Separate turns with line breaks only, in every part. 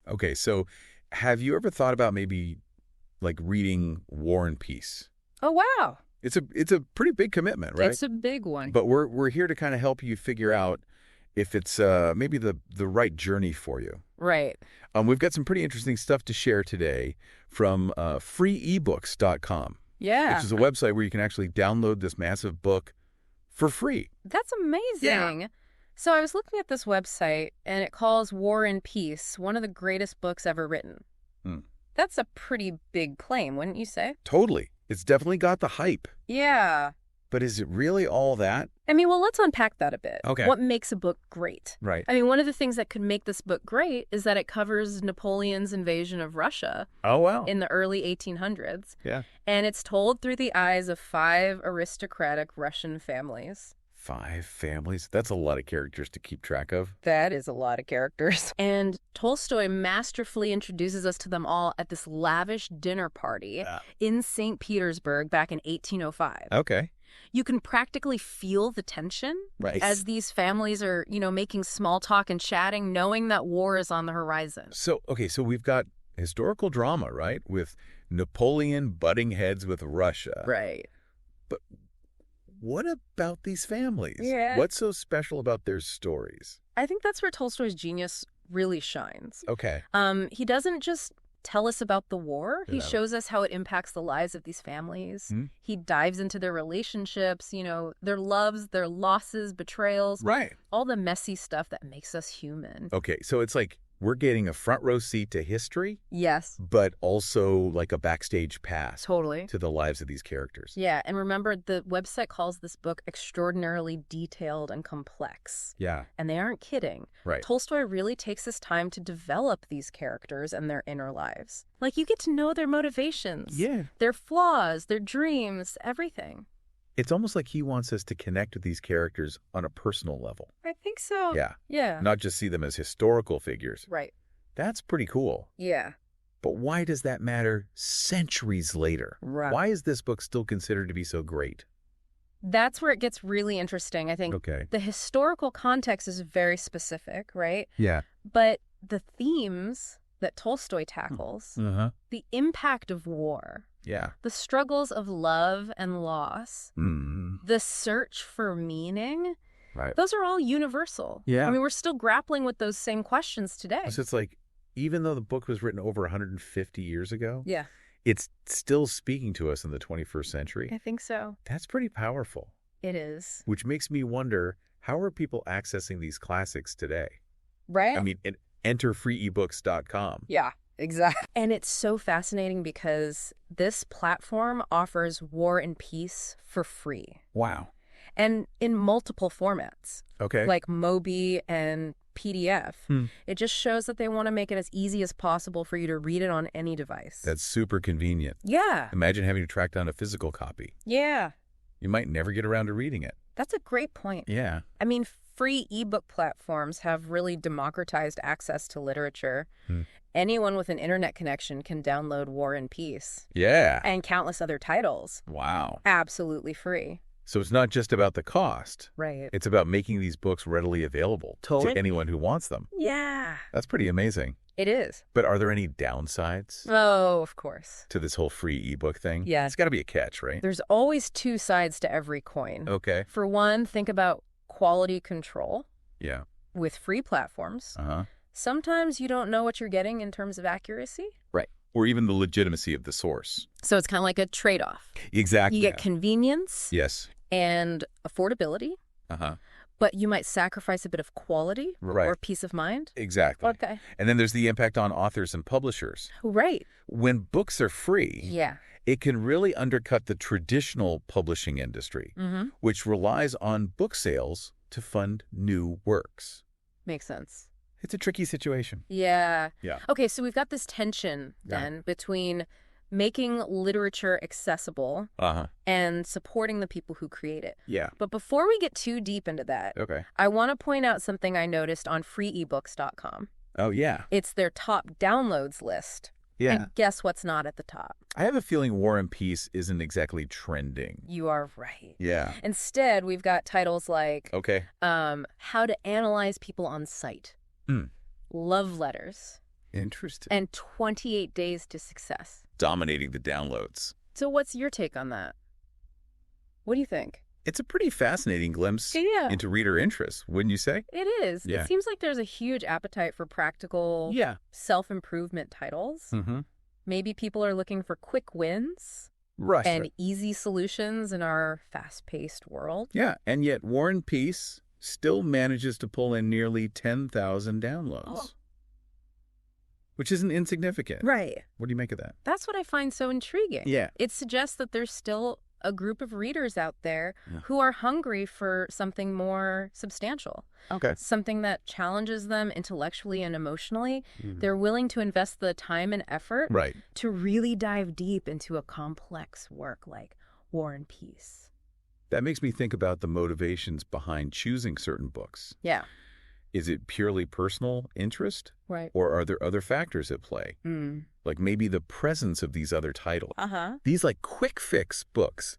Okay, so have you ever thought about maybe like reading War and Peace?
Oh, wow.
It's a pretty big commitment, right?
It's a big one.
But we're here to kind of help you figure out if it's maybe the right journey for you.
Right.
We've got some pretty interesting stuff to share today from freeebooks.com,
Yeah.
which is a website where you can actually download this massive book for free.
That's amazing. Yeah. So I was looking at this website, and it calls War and Peace one of the greatest books ever written.
Hmm.
That's a pretty big claim, wouldn't you say?
Totally. It's definitely got the hype.
Yeah.
But is it really all that?
I mean, well, let's unpack that a bit.
Okay.
What makes a book great?
Right.
I mean, one of the things that could make this book great is that it covers Napoleon's invasion of Russia.
Oh, wow.
In the early 1800s.
Yeah.
And it's told through the eyes of 5 aristocratic Russian families.
5 families? That's a lot of characters to keep track of.
That is a lot of characters. And Tolstoy masterfully introduces us to them all at this lavish dinner party in St. Petersburg back in 1805.
Okay.
You can practically feel the tension as these families are, making small talk and chatting, knowing that war is on the horizon.
So we've got historical drama, right? With Napoleon butting heads with Russia.
Right.
But what about these families?
Yeah.
What's so special about their stories?
I think that's where Tolstoy's genius really shines.
Okay.
He doesn't just tell us about the war. He
Yeah.
shows us how it impacts the lives of these families.
Hmm.
He dives into their relationships, their loves, their losses, betrayals.
Right.
All the messy stuff that makes us human.
Okay, so it's like we're getting a front row seat to history,
Yes.
but also like a backstage pass
Totally.
to the lives of these characters.
Yeah, and remember, the website calls this book extraordinarily detailed and complex.
Yeah.
And they aren't kidding.
Right.
Tolstoy really takes his time to develop these characters and their inner lives. Like, you get to know their motivations.
Yeah.
Their flaws, their dreams, everything.
It's almost like he wants us to connect with these characters on a personal level.
I think so.
Yeah.
Yeah.
Not just see them as historical figures.
Right.
That's pretty cool.
Yeah.
But why does that matter centuries later?
Right.
Why is this book still considered to be so great?
That's where it gets really interesting. I think
Okay.
the historical context is very specific, right?
Yeah.
But the themes that Tolstoy tackles,
Uh-huh.
the impact of war,
Yeah.
the struggles of love and loss,
Mm.
the search for meaning,
Right.
those are all universal.
Yeah.
I mean, we're still grappling with those same questions today.
So it's like, even though the book was written over 150 years ago,
Yeah,
it's still speaking to us in the 21st century.
I think so.
That's pretty powerful,
It is.
which makes me wonder, how are people accessing these classics today?
Right?
I mean, enter freeebooks.com.
Yeah, exactly. And it's so fascinating because this platform offers War and Peace for free.
Wow.
And in multiple formats,
Okay.
like Mobi and PDF.
Hmm.
It just shows that they want to make it as easy as possible for you to read it on any device.
That's super convenient.
Yeah.
Imagine having to track down a physical copy.
Yeah.
You might never get around to reading it.
That's a great point.
Yeah.
I mean, free ebook platforms have really democratized access to literature.
Hmm.
Anyone with an internet connection can download War and Peace
Yeah.
and countless other titles.
Wow.
Absolutely free.
So it's not just about the cost.
Right.
It's about making these books readily available to anyone who wants them.
Yeah.
That's pretty amazing.
It is.
But are there any downsides
Oh, of course.
to this whole free ebook thing?
Yeah.
It's got to be a catch, right?
There's always two sides to every coin.
Okay.
For one, think about quality control.
Yeah.
With free platforms,
Uh-huh.
sometimes you don't know what you're getting in terms of accuracy.
Right. Or even the legitimacy of the source.
So it's kind of like a trade-off.
Exactly.
You get convenience
Yes.
and affordability,
Uh-huh.
but you might sacrifice a bit of quality
Right.
or peace of mind.
Exactly.
Okay.
And then there's the impact on authors and publishers.
Right.
When books are free,
Yeah.
it can really undercut the traditional publishing industry,
Mm-hmm.
which relies on book sales to fund new works.
Makes sense.
It's a tricky situation.
Yeah.
Yeah.
Okay, so we've got this tension then between making literature accessible
Uh-huh.
and supporting the people who create it.
Yeah.
But before we get too deep into that,
Okay.
I want to point out something I noticed on freeebooks.com.
Oh, yeah.
It's their top downloads list.
Yeah.
And guess what's not at the top?
I have a feeling War and Peace isn't exactly trending.
You are right.
Yeah.
Instead, we've got titles like
Okay.
How to Analyze People on Site,
Hmm.
Love Letters,
Interesting.
and 28 days to success.
Dominating the downloads.
So what's your take on that? What do you think?
It's a pretty fascinating glimpse
Yeah.
into reader interest, wouldn't you say?
It is.
Yeah.
It seems like there's a huge appetite for practical self-improvement titles.
Mm-hmm.
Maybe people are looking for quick wins
Right.
and easy solutions in our fast-paced world.
Yeah, and yet War and Peace still manages to pull in nearly 10,000 downloads.
Oh.
Which isn't insignificant.
Right.
What do you make of that?
That's what I find so intriguing.
Yeah.
It suggests that there's still a group of readers out there who are hungry for something more substantial.
Okay.
Something that challenges them intellectually and emotionally. They're willing to invest the time and effort to really dive deep into a complex work like War and Peace.
That makes me think about the motivations behind choosing certain books.
Yeah.
Is it purely personal interest?
Right.
Or are there other factors at play? Like maybe the presence of these other titles. These like quick fix books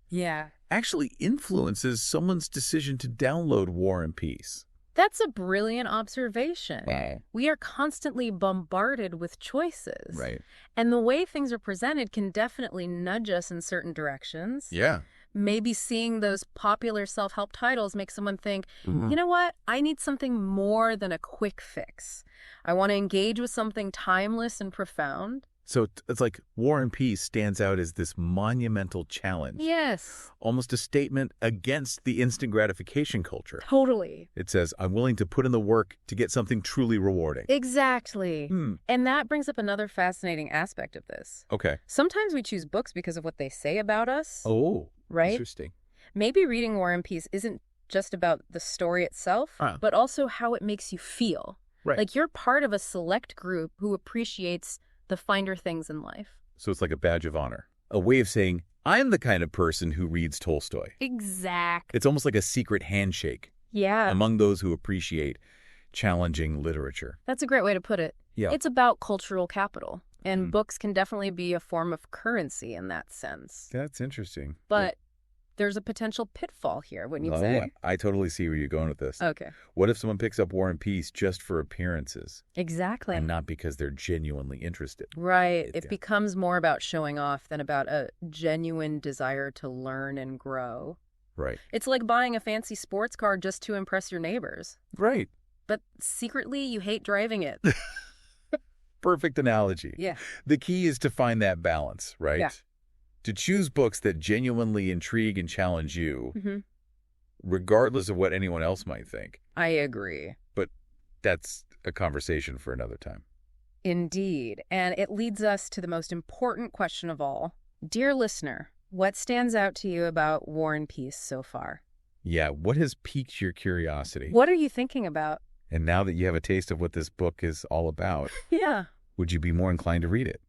actually influences someone's decision to download War and Peace.
That's a brilliant observation.
Wow.
We are constantly bombarded with choices.
Right.
And the way things are presented can definitely nudge us in certain directions.
Yeah.
Maybe seeing those popular self-help titles make someone think, you know what? I need something more than a quick fix. I want to engage with something timeless and profound.
So it's like War and Peace stands out as this monumental challenge.
Yes.
Almost a statement against the instant gratification culture.
Totally.
It says, I'm willing to put in the work to get something truly rewarding.
Exactly. And that brings up another fascinating aspect of this.
Okay.
Sometimes we choose books because of what they say about us.
Oh,
right?
Interesting.
Maybe reading War and Peace isn't just about the story itself, but also how it makes you feel.
Right.
Like you're part of a select group who appreciates the finer things in life.
So it's like a badge of honor. A way of saying, I'm the kind of person who reads Tolstoy.
Exactly.
It's almost like a secret handshake.
Yeah.
Among those who appreciate challenging literature.
That's a great way to put it.
Yeah.
It's about cultural capital. And books can definitely be a form of currency in that sense.
That's interesting.
But there's a potential pitfall here, wouldn't you say?
I totally see where you're going with this.
Okay.
What if someone picks up War and Peace just for appearances?
Exactly.
And not because they're genuinely interested.
Right. It becomes more about showing off than about a genuine desire to learn and grow.
Right.
It's like buying a fancy sports car just to impress your neighbors.
Right.
But secretly, you hate driving it.
Perfect analogy.
Yeah.
The key is to find that balance, right?
Yeah.
To choose books that genuinely intrigue and challenge you, regardless of what anyone else might think.
I agree.
But that's a conversation for another time.
Indeed. And it leads us to the most important question of all. Dear listener, what stands out to you about War and Peace so far?
Yeah, what has piqued your curiosity?
What are you thinking about?
And now that you have a taste of what this book is all about, would you be more inclined to read it?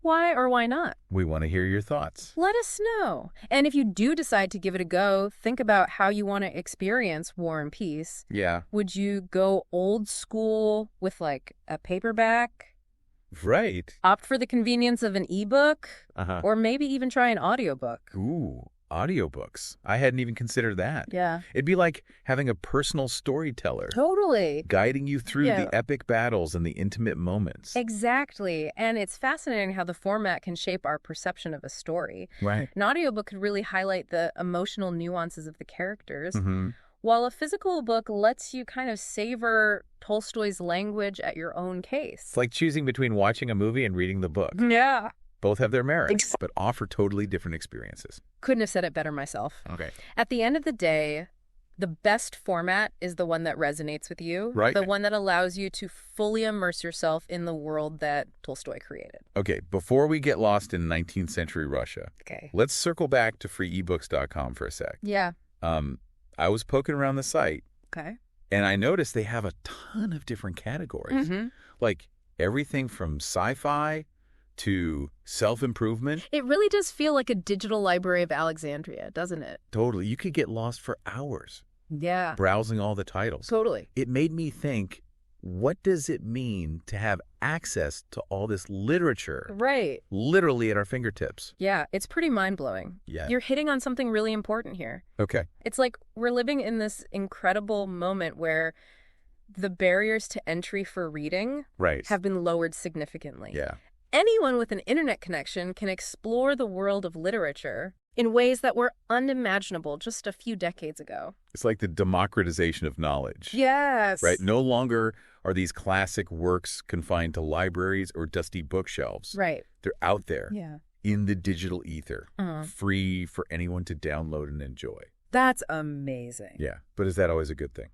Why or why not?
We want to hear your thoughts.
Let us know. And if you do decide to give it a go, think about how you want to experience War and Peace.
Yeah.
Would you go old school with like a paperback?
Right.
Opt for the convenience of an ebook? Or maybe even try an audiobook?
Ooh, audiobooks. I hadn't even considered that.
Yeah.
It'd be like having a personal storyteller.
Totally.
Guiding you through the epic battles and the intimate moments.
Exactly. And it's fascinating how the format can shape our perception of a story.
Right.
An audiobook could really highlight the emotional nuances of the characters, while a physical book lets you kind of savor Tolstoy's language at your own case.
It's like choosing between watching a movie and reading the book.
Yeah.
Both have their merits, but offer totally different experiences.
Couldn't have said it better myself.
Okay.
At the end of the day, the best format is the one that resonates with you.
Right.
The one that allows you to fully immerse yourself in the world that Tolstoy created.
Okay, before we get lost in 19th century Russia, let's circle back to freeebooks.com for a sec.
Yeah.
I was poking around the site.
Okay.
And I noticed they have a ton of different categories. Like everything from sci-fi to self-improvement.
It really does feel like a digital library of Alexandria, doesn't it?
Totally. You could get lost for hours.
Yeah.
Browsing all the titles.
Totally.
It made me think, what does it mean to have access to all this literature?
Right.
Literally at our fingertips.
Yeah, it's pretty mind-blowing.
Yeah.
You're hitting on something really important here.
Okay.
It's like we're living in this incredible moment where the barriers to entry for reading have been lowered significantly.
Yeah.
Anyone with an internet connection can explore the world of literature in ways that were unimaginable just a few decades ago.
It's like the democratization of knowledge.
Yes.
Right? No longer are these classic works confined to libraries or dusty bookshelves.
Right.
They're out there in the digital ether, free for anyone to download and enjoy.
That's amazing.
Yeah. But is that always a good thing?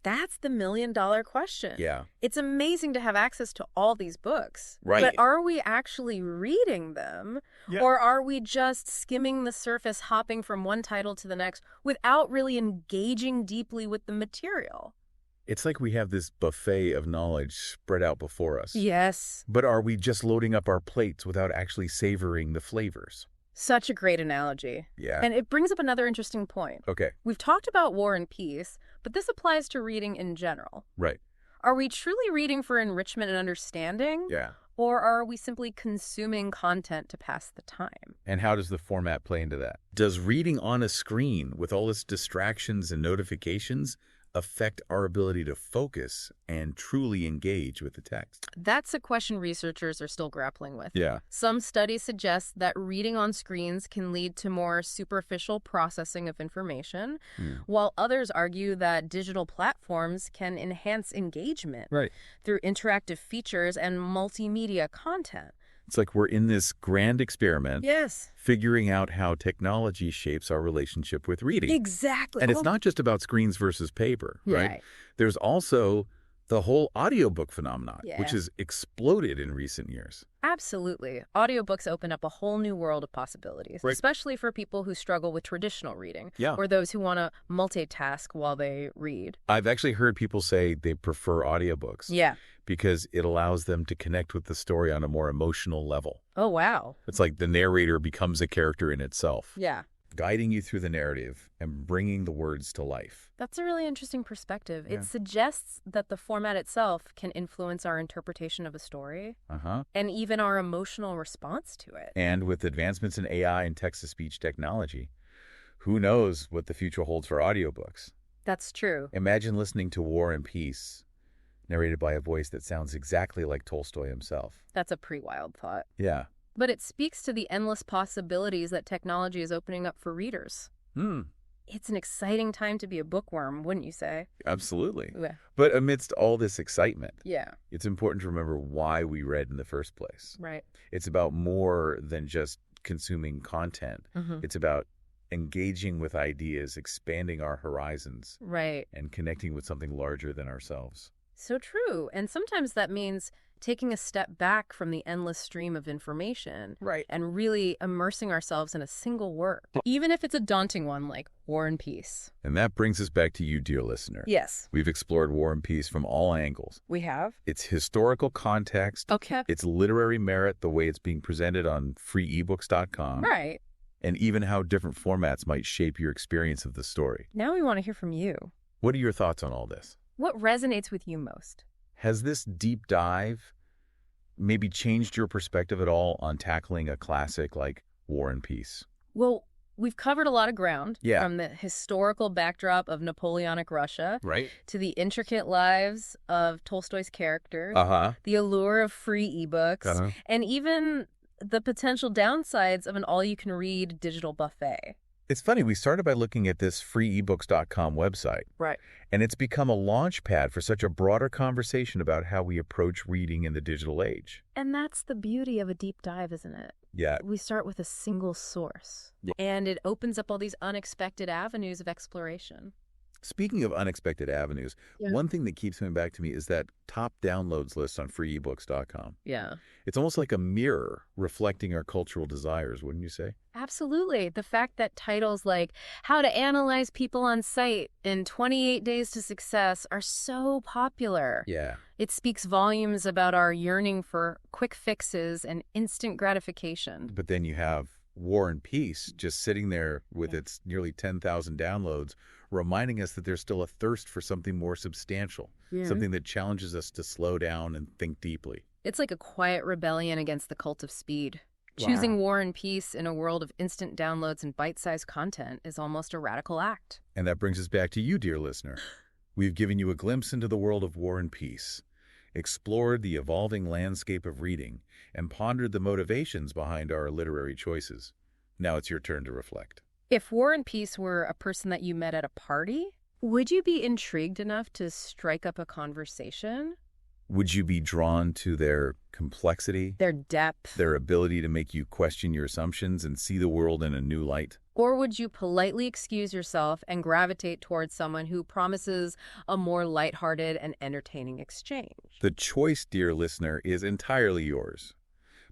That's the million-dollar question.
Yeah.
It's amazing to have access to all these books.
Right.
But are we actually reading them? Yeah. Or are we just skimming the surface, hopping from one title to the next without really engaging deeply with the material?
It's like we have this buffet of knowledge spread out before us.
Yes.
But are we just loading up our plates without actually savoring the flavors?
Such a great analogy.
Yeah.
And it brings up another interesting point.
Okay.
We've talked about War and Peace, but this applies to reading in general.
Right.
Are we truly reading for enrichment and understanding?
Yeah.
Or are we simply consuming content to pass the time?
And how does the format play into that? Does reading on a screen with all its distractions and notifications affect our ability to focus and truly engage with the text?
That's a question researchers are still grappling with.
Yeah.
Some studies suggest that reading on screens can lead to more superficial processing of information, while others argue that digital platforms can enhance engagement through interactive features and multimedia content.
It's like we're in this grand experiment.
Yes.
Figuring out how technology shapes our relationship with reading.
Exactly.
And it's not just about screens versus paper, right? There's also the whole audiobook phenomenon, which has exploded in recent years.
Absolutely. Audiobooks open up a whole new world of possibilities, especially for people who struggle with traditional reading or those who want to multitask while they read.
I've actually heard people say they prefer audiobooks.
Yeah.
Because it allows them to connect with the story on a more emotional level.
Oh, wow.
It's like the narrator becomes a character in itself.
Yeah.
Guiding you through the narrative and bringing the words to life.
That's a really interesting perspective. Yeah. It suggests that the format itself can influence our interpretation of a story and even our emotional response to it.
And with advancements in AI and text-to-speech technology, who knows what the future holds for audiobooks?
That's true.
Imagine listening to War and Peace, narrated by a voice that sounds exactly like Tolstoy himself.
That's a pretty wild thought.
Yeah.
But it speaks to the endless possibilities that technology is opening up for readers. It's an exciting time to be a bookworm, wouldn't you say?
Absolutely.
Yeah.
But amidst all this excitement,
it's
important to remember why we read in the first place.
Right.
It's about more than just consuming content. It's about engaging with ideas, expanding our horizons.
Right.
And connecting with something larger than ourselves.
So true. And sometimes that means taking a step back from the endless stream of information and really immersing ourselves in a single work, even if it's a daunting one like War and Peace.
And that brings us back to you, dear listener.
Yes.
We've explored War and Peace from all angles.
We have.
Its historical context, its literary merit, the way it's being presented on freeebooks.com.
Right.
And even how different formats might shape your experience of the story.
Now we want to hear from you.
What are your thoughts on all this?
What resonates with you most?
Has this deep dive maybe changed your perspective at all on tackling a classic like War and Peace?
Well, we've covered a lot of ground. From the historical backdrop of Napoleonic Russia to the intricate lives of Tolstoy's characters, the allure of free ebooks, and even the potential downsides of an all-you-can-read digital buffet.
It's funny, we started by looking at this freeebooks.com website.
Right.
And it's become a launch pad for such a broader conversation about how we approach reading in the digital age.
And that's the beauty of a deep dive, isn't it?
Yeah.
We start with a single source. And it opens up all these unexpected avenues of exploration.
Speaking of unexpected avenues, one thing that keeps coming back to me is that top downloads list on freeebooks.com.
Yeah.
It's almost like a mirror reflecting our cultural desires, wouldn't you say?
Absolutely. The fact that titles like How to Analyze People on Site in 28 Days to Success are so popular.
Yeah.
It speaks volumes about our yearning for quick fixes and instant gratification.
But then you have War and Peace just sitting there with its nearly 10,000 downloads, reminding us that there's still a thirst for something more substantial, something that challenges us to slow down and think deeply.
It's like a quiet rebellion against the cult of speed. Choosing War and Peace in a world of instant downloads and bite-sized content is almost a radical act.
And that brings us back to you, dear listener. We've given you a glimpse into the world of War and Peace, explored the evolving landscape of reading, and pondered the motivations behind our literary choices. Now it's your turn to reflect.
If War and Peace were a person that you met at a party, would you be intrigued enough to strike up a conversation?
Would you be drawn to their complexity,
their depth,
their ability to make you question your assumptions and see the world in a new light?
Or would you politely excuse yourself and gravitate towards someone who promises a more lighthearted and entertaining exchange?
The choice, dear listener, is entirely yours.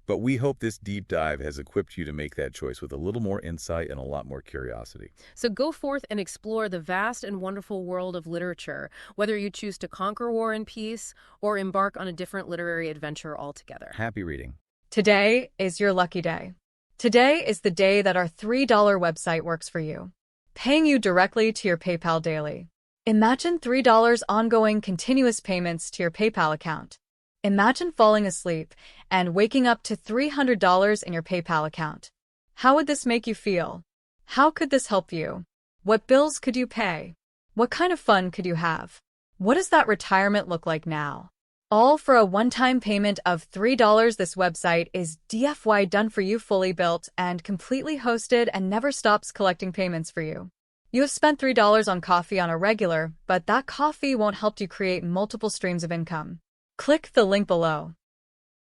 But we hope this deep dive has equipped you to make that choice with a little more insight and a lot more curiosity.
So go forth and explore the vast and wonderful world of literature, whether you choose to conquer War and Peace or embark on a different literary adventure altogether.
Happy reading.
Today is your lucky day. Today is the day that our $3 website works for you, paying you directly to your PayPal daily. Imagine $3 ongoing continuous payments to your PayPal account. Imagine falling asleep and waking up to $300 in your PayPal account. How would this make you feel? How could this help you? What bills could you pay? What kind of fun could you have? What does that retirement look like now? All for a one-time payment of $3. This website is DFY done for you, fully built and completely hosted, and never stops collecting payments for you. You have spent $3 on coffee on a regular, but that coffee won't help you create multiple streams of income. Click the link below.